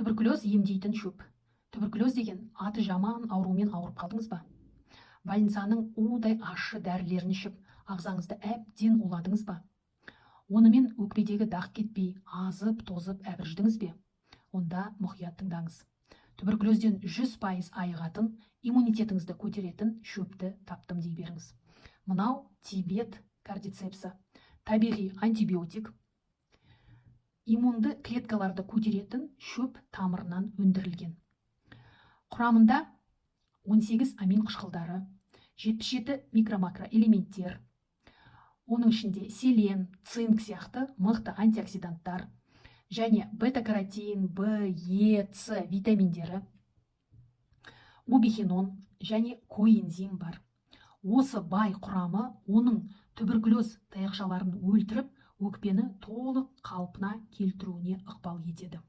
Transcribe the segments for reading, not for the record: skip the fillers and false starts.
Туберкулез емдейтін шөп. Туберкулез деген аты жаман аурумен ауырып қалдыңыз ба? Больницаның удай ащы дәрілерін ішіп, ағзаңызды әбден уладыңыз ба? Онымен өкпедегі дақ кетпей, азып, тозып әбірждіңіз бе? Онда мұқият тыңдаңыз. Туберкулезден 100% айығатын, иммунитетіңізді көтеретін шөпті таптым дей беріңіз. Мынау Тибет кардицепсі, табиғи антибиотик, иммунды клеткаларды көтеретін шөп тамырынан өндірілген. Құрамында 18 амин қышқылдары, 77 микро-макро элементтер, оның ішінде селен, цинк сияқты мықты антиоксиданттар және бета-каротин, В, Е, С витаминдері, убихинон және коэнзим бар. Осы бай құрамы оның туберкулез таяқшаларын өлтіріп, өкпені толық қалпына келтіруіне ықпал етеді.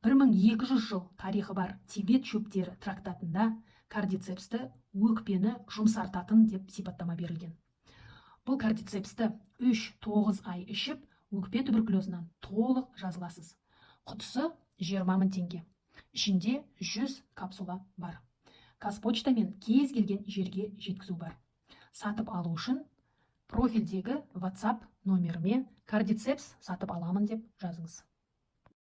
1200 жыл тарихы бар Тибет шөптері трактатында кардицепсті өкпені жұмсартатын деп сипаттама берілген. Бұл кардицепсті 3-9 ай ішіп, өкпе туберкулезінен толық жазыласыз. Құтысы 20 000 теңге. Ішінде 100 капсула бар. Қазпочтамен кез келген жерге жеткізу бар. Сатып алу үшін профильдегі WhatsApp номеріме кардицепс сатып аламын деп жазыңыз.